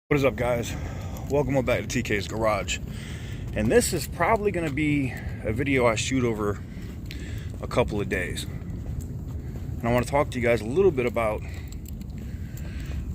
What is up, guys? Welcome back to TK's Garage. And this is probably going to be a video I shoot over a couple of days. And I want to talk to you guys a little bit about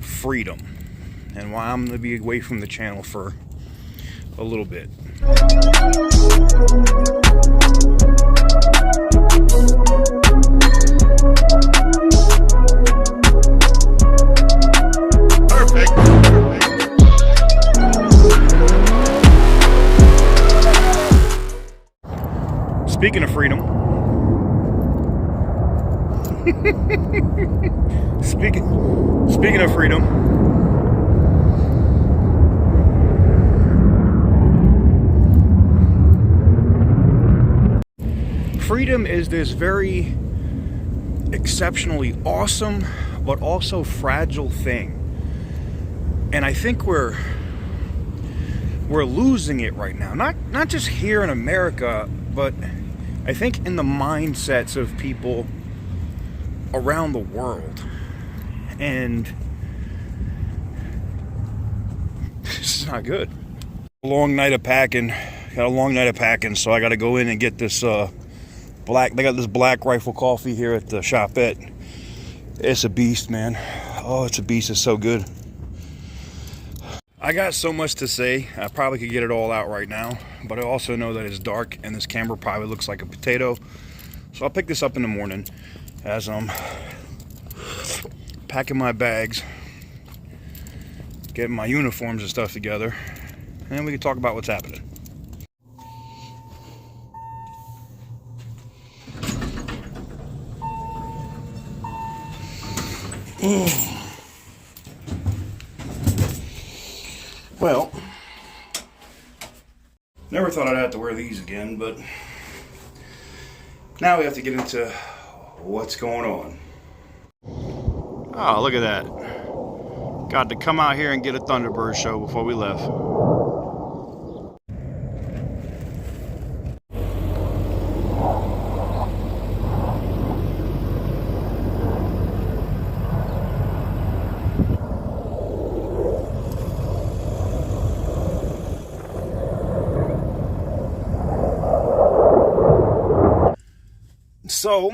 freedom and why I'm going to be away from the channel for a little bit. Speaking of freedom, speaking of freedom, freedom is this very exceptionally awesome but also fragile thing, and I think we're losing it right now. Not just here in America, but I think in the mindsets of people around the world. And this is not good. Got a long night of packing, so I got to go in and get this they got this Black Rifle coffee here at the shopette. It's a beast, man. Oh, it's a beast. It's so good. I got so much to say. I probably could get it all out right now, but I also know that it's dark and this camera probably looks like a potato. So I'll pick this up in the morning as I'm packing my bags, getting my uniforms and stuff together, and we can talk about what's happening. Well, never thought I'd have to wear these again, but now we have to get into what's going on. Oh, look at that. Got to come out here and get a Thunderbird show before we left. So,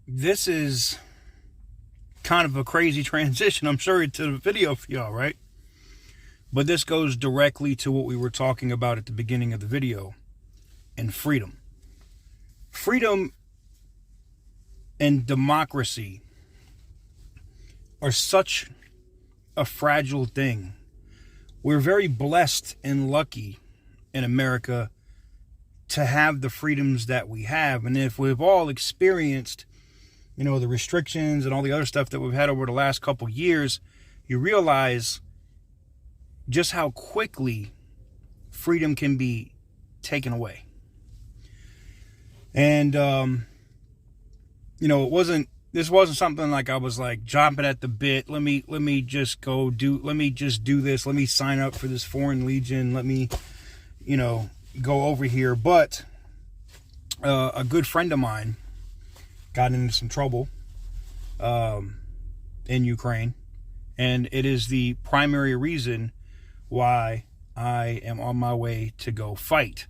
this is kind of a crazy transition, I'm sure, to the video for y'all, right? But this goes directly to what we were talking about at the beginning of the video, and freedom. Freedom and democracy are such a fragile thing. We're very blessed and lucky in America to have the freedoms that we have. And if we've all experienced, the restrictions and all the other stuff that we've had over the last couple years, you realize just how quickly freedom can be taken away. And, this wasn't something like I was like jumping at the bit. Let me just do this. Let me sign up for this Foreign Legion. Let me, go over here. But a good friend of mine got into some trouble in Ukraine, and it is the primary reason why I am on my way to go fight.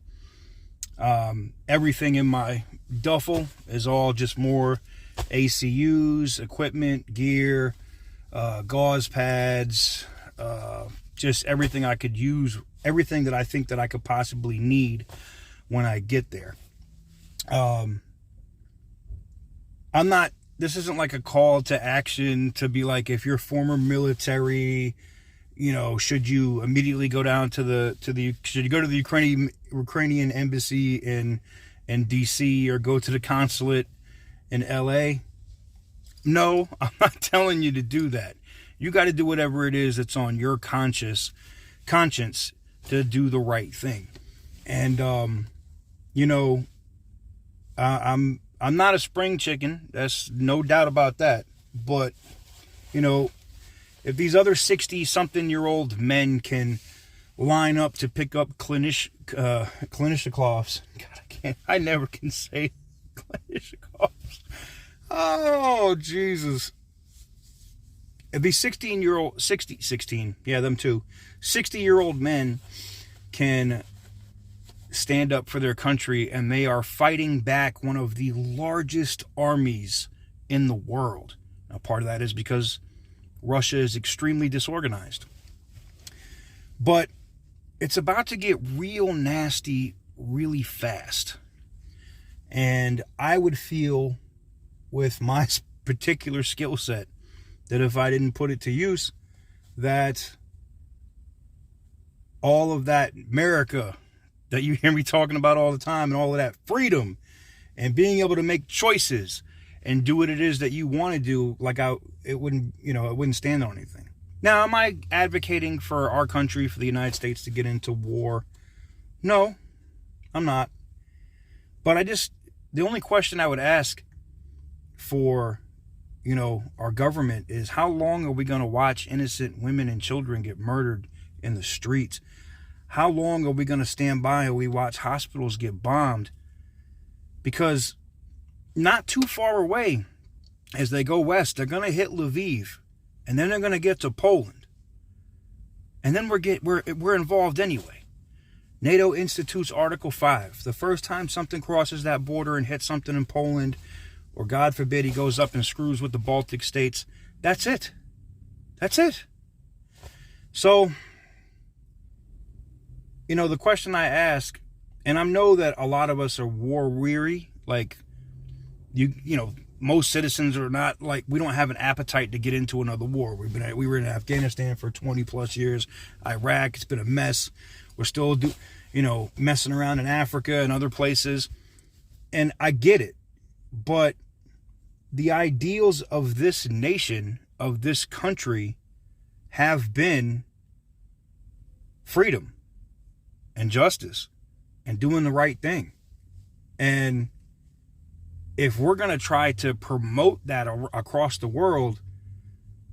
Everything in my duffel is all just more ACUs, equipment, gear, gauze pads, just everything I could use, everything that I think that I could possibly need when I get there. This isn't like a call to action to be like, if you're former military, should you immediately go down should you go to the Ukrainian embassy in DC, or go to the consulate in LA? No, I'm not telling you to do that. You got to do whatever it is that's on your conscience to do the right thing. And I'm not a spring chicken. That's no doubt about that. But if these other 60-something-year-old men can line up to pick up Kalashnikovs, God, I never can say Kalashnikovs. Oh, Jesus. if these 60-year-old men can stand up for their country, and they are fighting back one of the largest armies in the world. Now, part of that is because Russia is extremely disorganized. But it's about to get real nasty really fast. And I would feel, with my particular skill set, that if I didn't put it to use, that all of that America that you hear me talking about all the time, and all of that freedom and being able to make choices and do what it is that you want to do, it wouldn't stand on anything. Now, am I advocating for our country, for the United States, to get into war? No, I'm not. But the only question I would ask for, our government is, how long are we going to watch innocent women and children get murdered in the streets? How long are we going to stand by and we watch hospitals get bombed? Because not too far away, as they go west, they're going to hit Lviv, and then they're going to get to Poland, and then we're involved anyway. NATO institutes Article 5. The first time something crosses that border and hits something in Poland, or God forbid he goes up and screws with the Baltic states, that's it. That's it. So, the question I ask, and I know that a lot of us are war weary, most citizens are not, we don't have an appetite to get into another war. We were in Afghanistan for 20 plus years, Iraq, it's been a mess. We're still messing around in Africa and other places. And I get it. But the ideals of this nation, of this country, have been freedom and justice and doing the right thing. And if we're going to try to promote that across the world,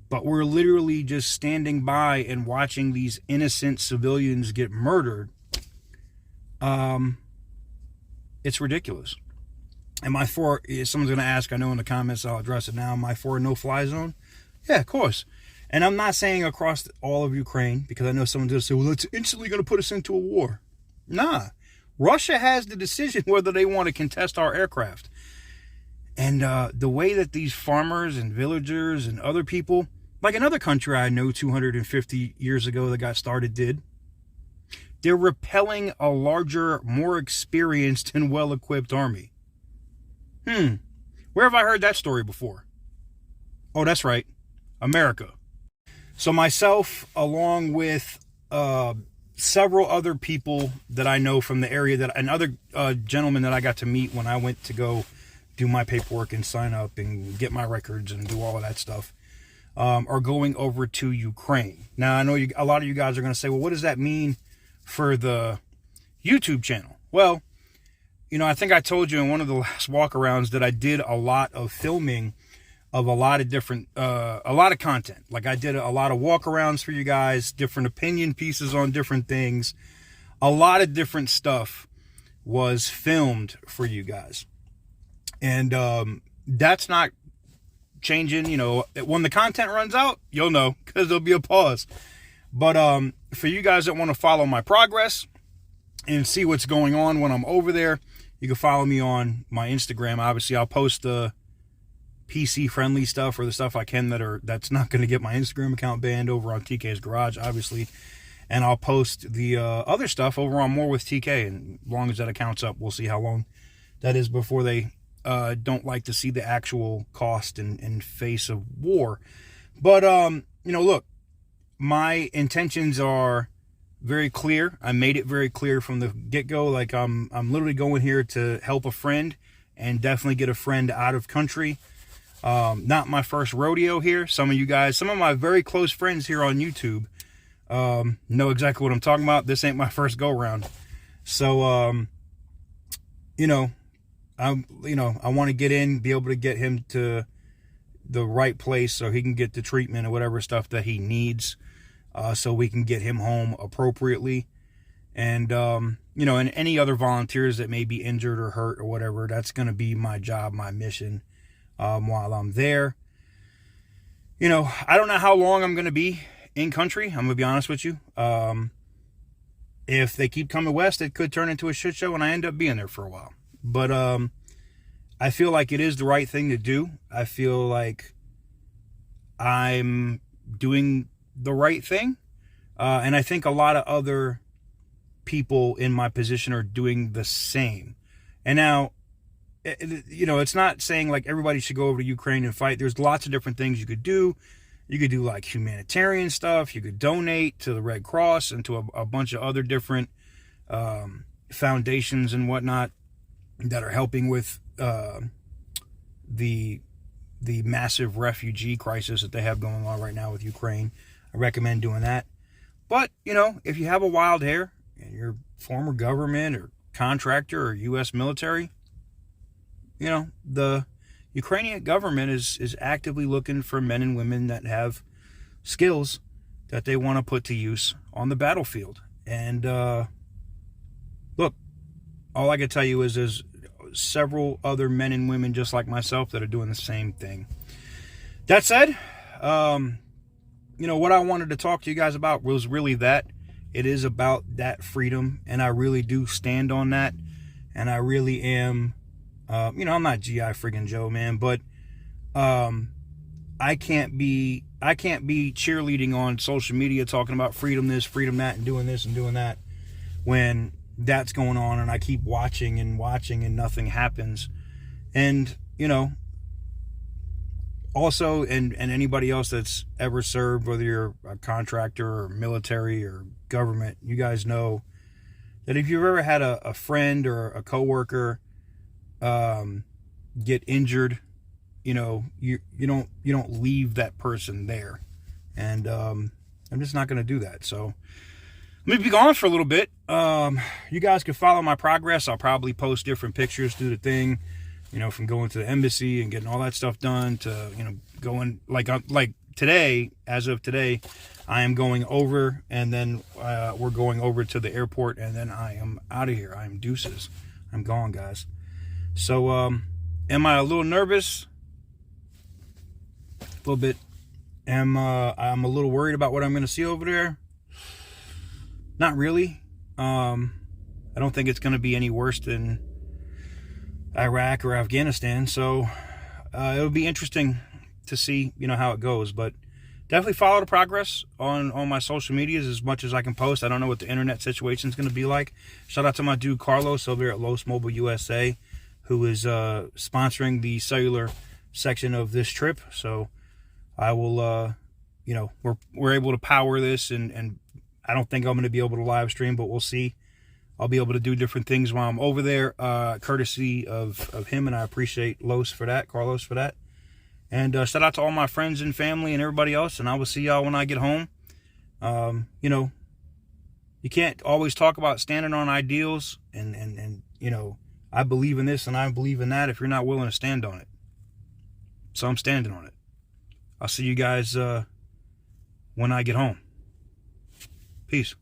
but we're literally just standing by and watching these innocent civilians get murdered, it's ridiculous. Am I for, if someone's going to ask, I know in the comments, I'll address it now, am I for a no-fly zone? Yeah, of course. And I'm not saying across all of Ukraine, because I know someone's going to say, well, it's instantly going to put us into a war. Nah. Russia has the decision whether they want to contest our aircraft. And the way that these farmers and villagers and other people, like another country I know 250 years ago that got started did, they're repelling a larger, more experienced and well-equipped army. Where have I heard that story before? Oh, that's right. America. So myself, along with several other people that I know from the area, and other gentlemen that I got to meet when I went to go do my paperwork and sign up and get my records and do all of that stuff, are going over to Ukraine. Now, I know a lot of you guys are going to say, well, what does that mean for the YouTube channel? Well, I think I told you in one of the last walkarounds that I did a lot of filming of a lot of different, a lot of content. Like I did a lot of walkarounds for you guys, different opinion pieces on different things. A lot of different stuff was filmed for you guys. And that's not changing. When the content runs out, you'll know, because there'll be a pause. But for you guys that want to follow my progress and see what's going on when I'm over there, you can follow me on my Instagram. Obviously, I'll post the PC friendly stuff, or the stuff I can that's not going to get my Instagram account banned, over on TK's Garage, obviously. And I'll post the other stuff over on More with TK. And as long as that account's up, we'll see how long that is before they don't like to see the actual cost and face of war. But, look, my intentions are very clear. I made it very clear from the get-go. Like, I'm literally going here to help a friend and definitely get a friend out of country. Not my first rodeo here. Some of you guys, some of my very close friends here on YouTube, know exactly what I'm talking about. This ain't my first go-round. So, I want to get in, be able to get him to the right place so he can get the treatment or whatever stuff that he needs, so we can get him home appropriately. And, and any other volunteers that may be injured or hurt or whatever, that's going to be my job, my mission, while I'm there. You know, I don't know how long I'm going to be in country. I'm going to be honest with you. If they keep coming west, it could turn into a shit show and I end up being there for a while. But I feel like it is the right thing to do. I feel like I'm doing the right thing. And I think a lot of other people in my position are doing the same. And now, you know, it's not saying like everybody should go over to Ukraine and fight. There's lots of different things you could do. You could do like humanitarian stuff. You could donate to the Red Cross and to a bunch of other different foundations and whatnot that are helping with the massive refugee crisis that they have going on right now with Ukraine. I recommend doing that. But, you know, if you have a wild hair and you're former government or contractor or U.S. military, you know, the Ukrainian government is actively looking for men and women that have skills that they want to put to use on the battlefield. And look, all I can tell you is there's several other men and women just like myself that are doing the same thing. That said, you know, what I wanted to talk to you guys about was really that. It is about that freedom, and I really do stand on that. And I really am, you know, I'm not G.I. friggin' Joe, man, but I can't be cheerleading on social media talking about freedom this, freedom that, and doing this and doing that when that's going on and I keep watching and nothing happens. And, you know, also, and anybody else that's ever served, whether you're a contractor or military or government, you guys know that if you've ever had a friend or a coworker get injured, you know, you don't leave that person there. And I'm just not going to do that. So I'm going to be gone for a little bit. You guys can follow my progress. I'll probably post different pictures, do the thing, you know, from going to the embassy and getting all that stuff done to, you know, going like today, as of today, I am going over, and then we're going over to the airport, and then I am out of here. I am deuces. I'm gone, guys. So, am I a little nervous? A little bit. I'm a little worried about what I'm going to see over there. Not really. I don't think it's going to be any worse than Iraq or Afghanistan. So it'll be interesting to see, you know, how it goes. But definitely follow the progress on my social medias as much as I can post. I don't know what the internet situation is going to be like. Shout out to my dude Carlos over there at Los Mobile USA, who is sponsoring the cellular section of this trip. So I will, you know, we're able to power this, and I don't think I'm going to be able to live stream, but we'll see. I'll be able to do different things while I'm over there, courtesy of him, and I appreciate Carlos for that. And shout out to all my friends and family and everybody else, and I will see y'all when I get home. You know, you can't always talk about standing on ideals, and you know, I believe in this and I believe in that if you're not willing to stand on it. So I'm standing on it. I'll see you guys when I get home. Peace.